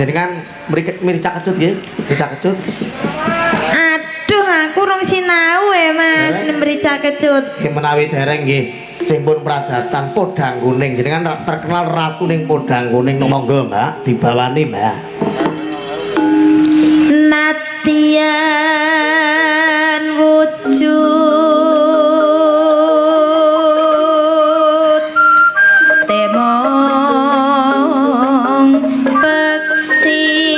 Jenengan mrica kecut nggih, mrica kecut. Aduh, aku rong sinau Mas, mrica kecut. Nggih menawi dereng nggih sing pun pradatan Podang Kuning. Jenengan terkenal ratu ning Podang Kuning. Monggo, Mbak, dibawani, Mbak. Natian wujud temong peksi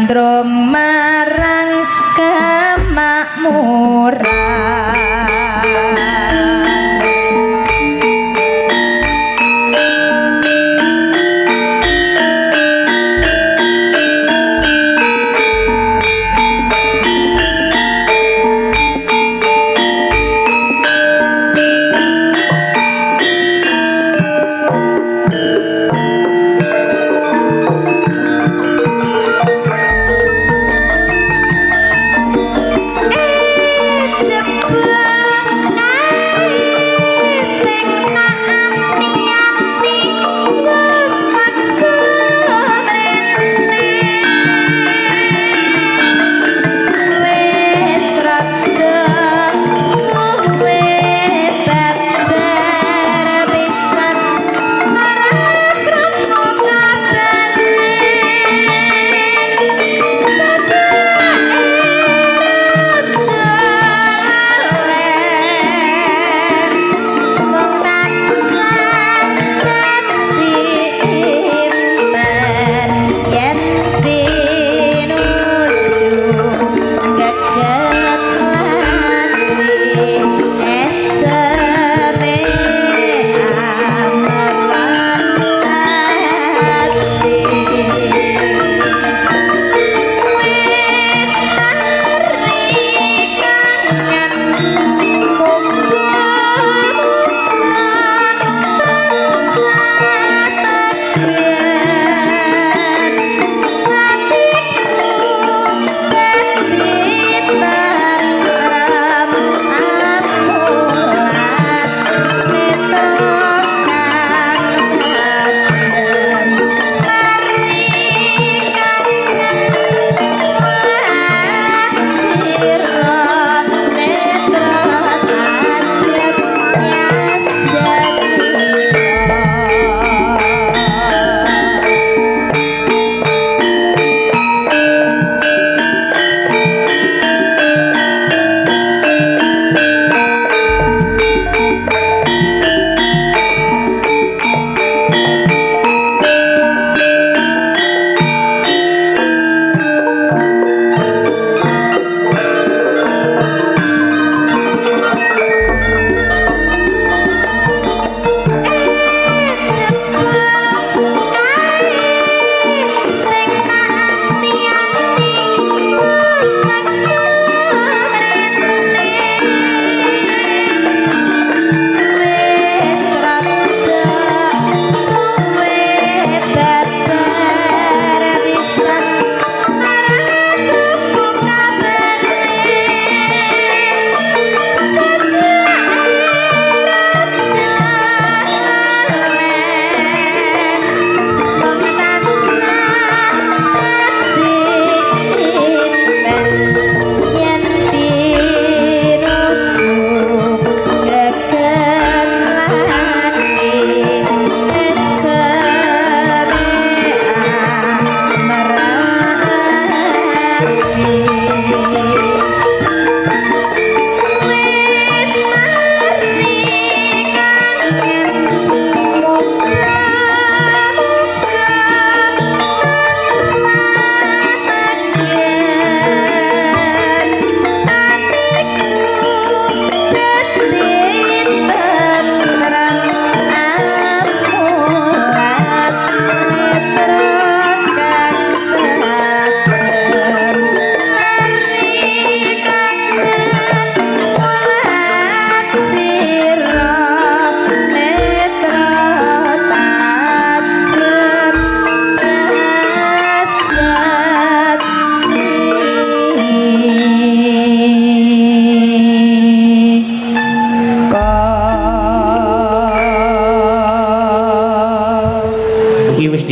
gandrung marang kemakmuran.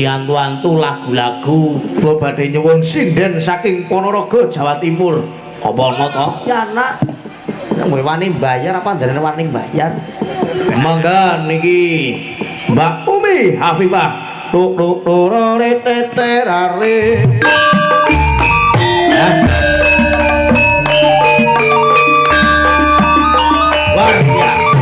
diantu-antu lagu-lagu badhe nyuwun sinden saking Ponorogo Jawa Timur. Apa ana to? Ya nak. Kowe wani bayar apa nderene wani bayar? Mangga niki Mbak Umi Hafifah. Tuk tuk turore teterare. Luar biasa.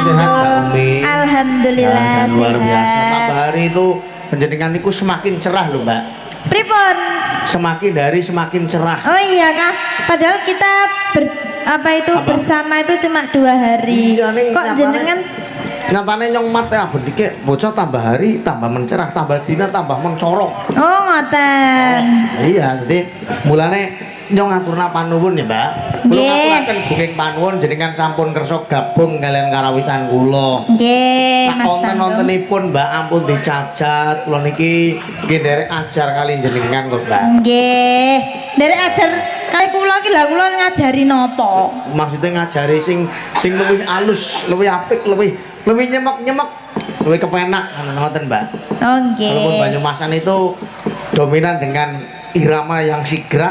sehat Mbak Umi. Alhamdulillah Ya, luar biasa. sehat. Tambah hari itu penjenengan niku semakin cerah loh Mbak. Pripun? Semakin hari semakin cerah. Oh iya kah? Padahal kita bersama itu cuma 2 hari. Iya, ning Kok jenengan nyatane nyong mat ya bendike bocah tambah hari tambah mencerah, tambah dina tambah mencorong. Oh ngoten. Iya, jadi mulane nyong ngaturna panuwun ya, Mbak. Kula Nggih. ngaturaken bukeng panuwun jenengan sampun kersa gabung kalian karawitan kula. Nggih, Mas Bandung. Wonten-wontenipun Mbak ampun dicacat, kula niki nggih nderek ajar kali jenengan kok, Mbak. Nggih. Dari ajar kali kula iki lha kula ngajari napa? Maksudnya ngajari sing luwih alus, luwih apik, luwih nyemek-nyemek, luwih kepenak ngoten, Mbak. Oh nggih. Walaupun Banyumasan itu dominan dengan irama yang sigra,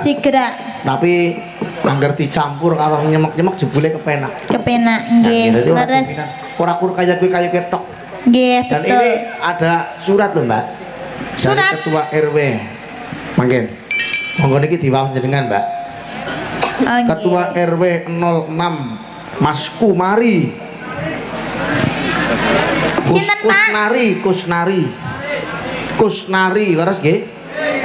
tapi angger dicampur karo nyemek-nyemek jebule kepenak. Kepenak nggih. Jadi ora Leres. dominan, ora kur kayak ketok. Nggih, Dan betul. ini ada surat loh, Mbak. Surat? Dari Ketua RW. Mangken. Monggo niki diwaos jenengan, Mbak. Oh, nggih. Ketua RW 06 Mas Kumari. Sinten, Pak? Kusnari, leres nggih?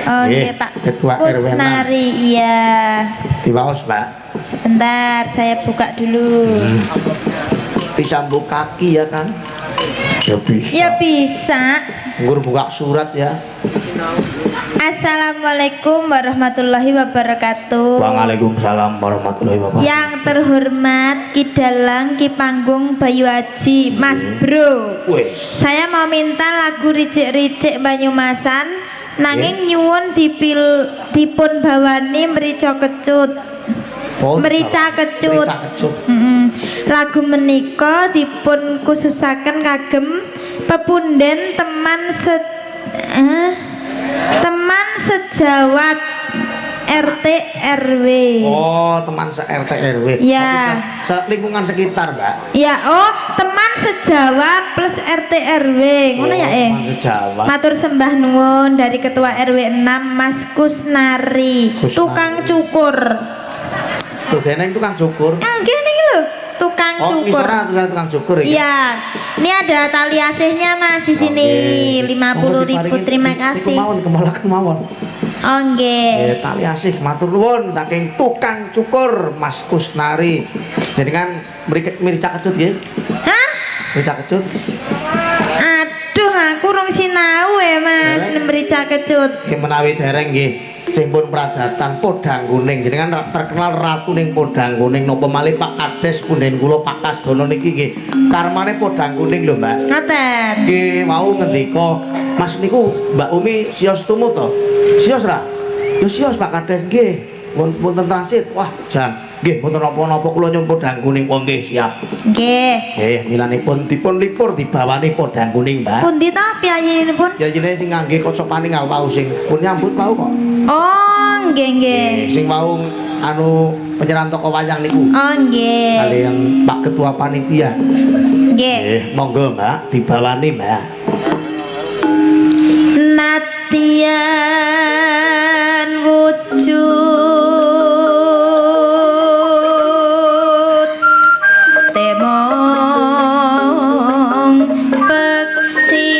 Oh Nggih, nggih, Pak. Ketua RW 6. Kusnari, iya. Diwaos, Mbak. Sebentar, saya buka dulu. Disambung kaki ya kan? Ya bisa. Ya bisa. Nggur buka surat ya. Assalamualaikum warahmatullahi wabarakatuh. Waalaikumsalam warahmatullahi wabarakatuh. Yang terhormat Ki Dalang, Ki Panggung, Bayu Aji, Mas Bro. Wes. Saya mau minta lagu Ricik-Ricik Banyumasan, nanging nyuwun dipun bawani Merica Kecut. Merica Kecut. Lagu menika dipun khususaken kagem pepunden teman sejawat RT RW. Oh, teman se-RT RW. Ya. Lingkungan sekitar, Mbak. Ya, oh, teman sejawat plus RT RW. Ngono ya, Teman sejawat. Matur sembah nuwun dari Ketua RW 6 Mas Kusnari, tukang cukur. Tuh, deneng tukang cukur. Nggih niki lho, tukang cukur. Oh, tukang cukur ya. Iya. Ini ada tali asihnya Mas di sini. 50.000, terima kasih. Kemawon. Oh nggih. Tali asih matur nuwun saking tukang cukur Mas Kusnari. Jadi kan Merica Kecut nggih. Hah? Merica Kecut. Aduh, aku rung sinau Mas, Merica Kecut. Nggih menawi dereng nggih sing pun pradatan Podang Kuning. Jenengan terkenal ratu ning Podang Kuning napa malih Pak Kades punden kula Pak Kasdono niki nggih karmane Podang Kuning lho, Mbak. Ngoten. Nggih mau ngendika Mas niku Mbak Umi sios tumut to. Sios ra? Ya sios Pak Kades nggih. Wonten transit. Wah, jan. Nggih, mboten napa-napa kula nyuwun Podang Kuning kok nggih siap. Nggih. Nggih, milanipun dipun lipur dibawani Podang Kuning, Mbak. Pundi ta piyayinipun? Ya jenenge sing ngangge kaca paningal wau sing pun nyambut wau kok. Oh, nggih nggih. Sing wau anu penyeran toko wayang niku. Oh, nggih. Kalian Pak Ketua Panitia. Nggih. Monggo, Mbak, dibawani, Mbak. Natian wujud temong peksi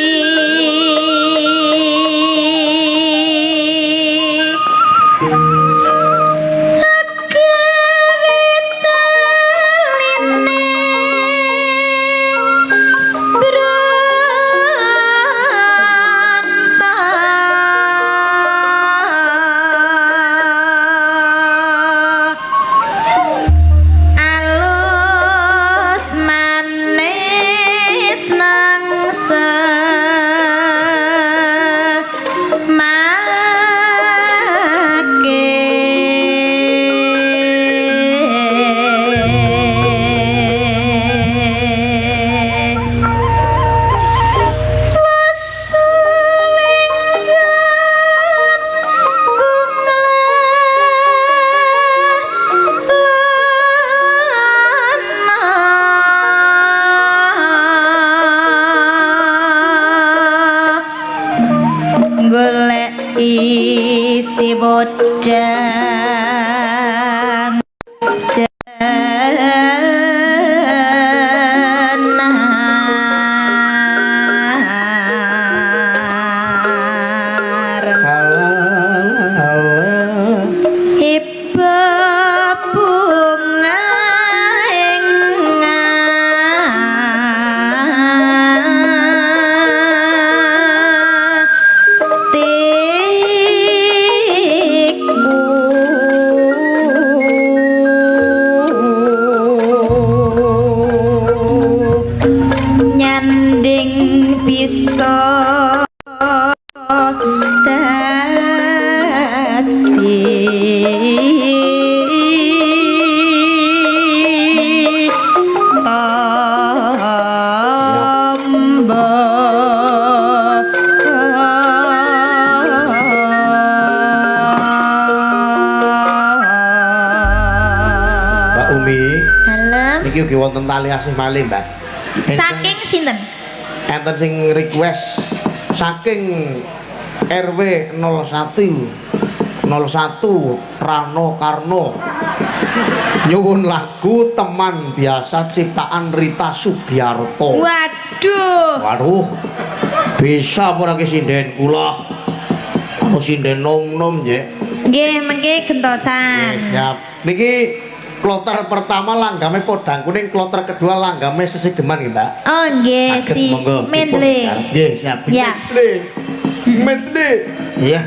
golek isi bodang jenengan ugi wonten tali asih malih, Mbak. Saking sinten? Enten sing request saking RW 01 Rano Karno. Nyuwun lagu Teman Biasa ciptaan Rita Sugiarto. Waduh. Bisa apa ki sinden kula? Ono sinden nom-nom nggih. Nggih, mengke gentosan. Siap. Niki kloter pertama langgame Podang Kuning, kloter kedua langgame Sesideman nggih, Mbak. Oh nggih, di medley. Nggih, siap. Ya. Medley. Iya.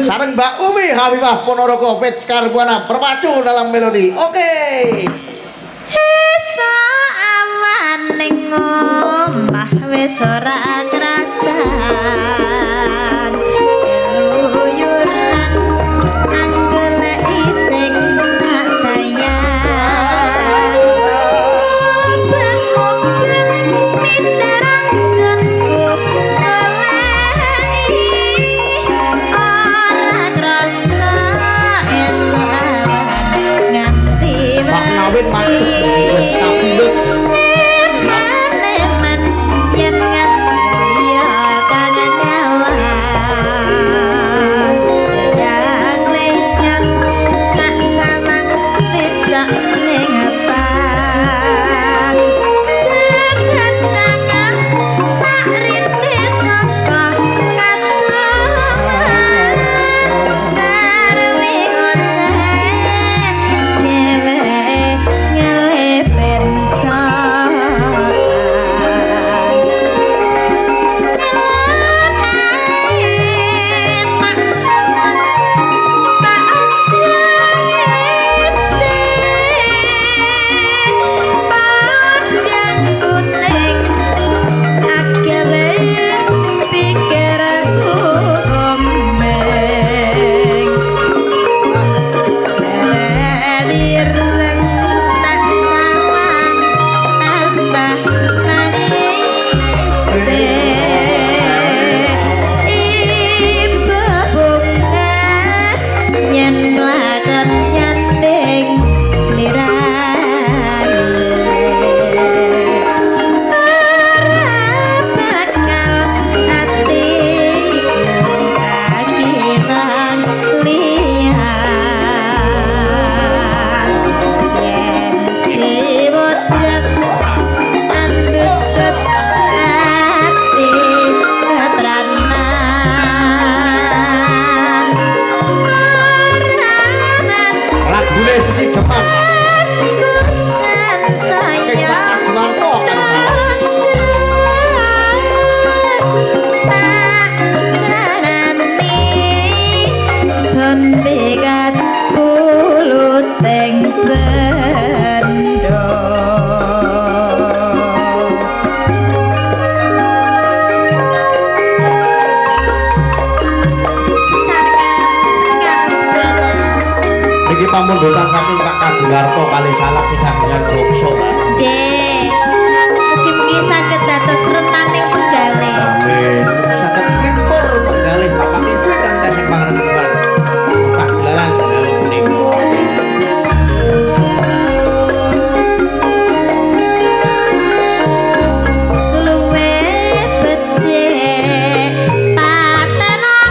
Sareng Mbak Umi Habibah Ponorogo Fits Karbuana berpacu dalam melodi. Oke. Esok awan ning omah wis ora krasan. Keluyuran anggolek ising tak sayang. Ben mobil piterangkenku goleki ora krasa esok awan nganti Pak Nawit masuk wis kapundhut. Neman yen nganti ya kangen nyawa yang leyang tak samang becak ning abang sekancangan tak rintis saka katungan sarwi ngoceh dhewe ngelepen Pamundutan saking Kak Kajiwarto kali salak sidak dengan bokso, Pak. Nggih. Mugi-mugi saged dados rentaning penggalih. Amin. Saged ngimpur penggalih Bapak Ibu ingkang tasih pangapunten. Pagelaran dalu punika. Luwe becik paten ana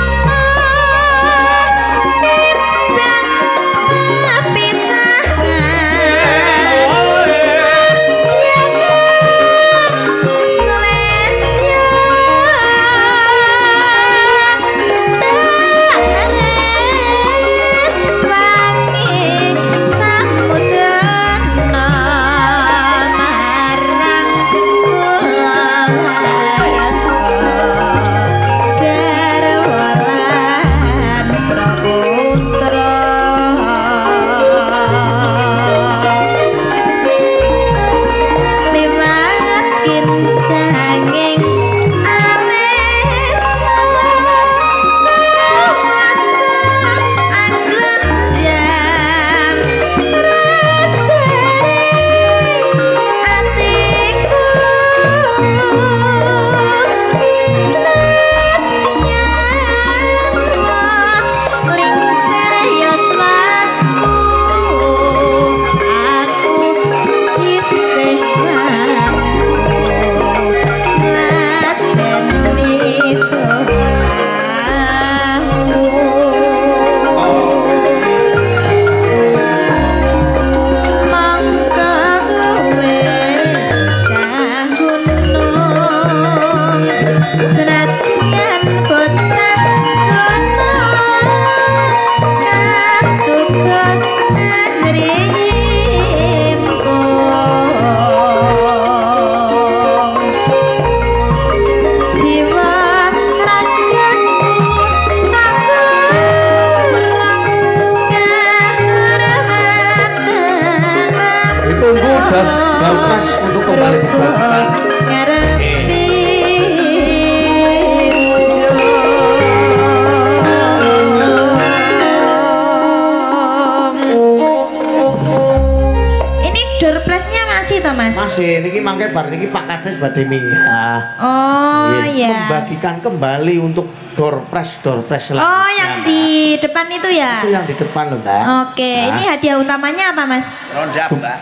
Isih niki mangke bar niki Pak Kades badhe minggah. Oh ya. Membagikan kembali untuk door prize selanjutnya. Oh yang di depan itu ya? Itu yang di depan loh Mbak. Oke, Nah. ini hadiah utamanya apa Mas? Ronda, Mbak.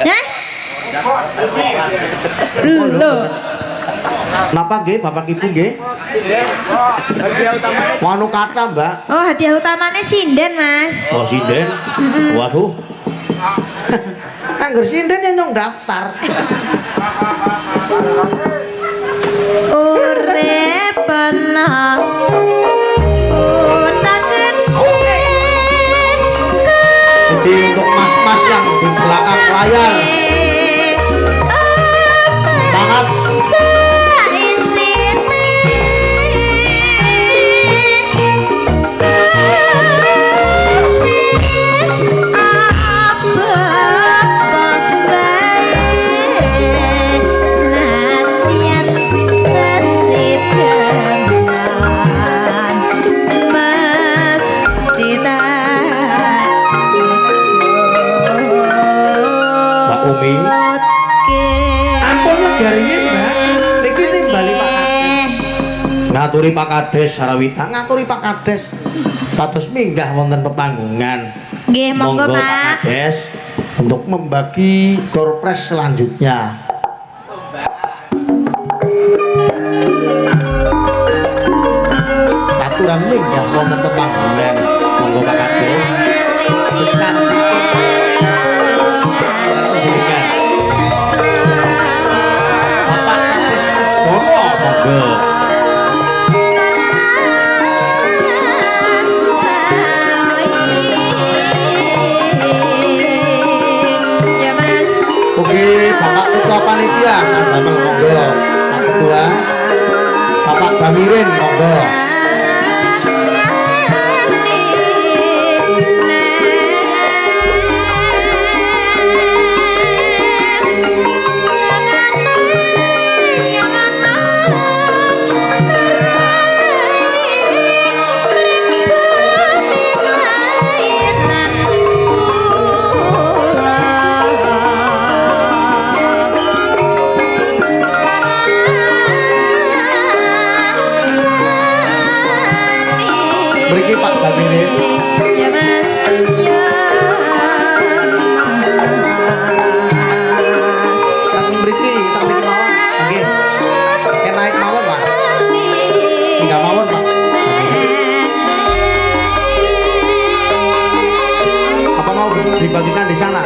Hah? Loh. Napa nggih Bapak Ibu nggih? Wanu kata Mbak. Oh hadiah utamanya sinden Mas. Oh sinden. Waduh. Angger sinden ya nyong daftar. Urip ana Jadi untuk mas-mas yang di belakang layar, banget. Umi. Ampun negarine, Mbak. Niki nimbali Pak Kades. Ngaturi Pak Kades Sarawita, ngaturi Pak Kades. Pados minggah wonten pepanggungan. Nggih, monggo Pak Pak. Kades untuk membagi door prize selanjutnya. Aturan minggah wonten pepanggungan. Monggo Pak Kades. Cekat. Bapak Kades Kusdono monggo. Ya Mas. Oke, Bapak Ketua Panitia sampeyan monggo. Pak Ketua Bapak Damirin monggo. Mriki Pak Damirin. Ya Mas. Tak mriki mawon. Nggih. Ken naik mawon, Pak. Enggak mawon, Pak. Apa mau dibagikan di sana?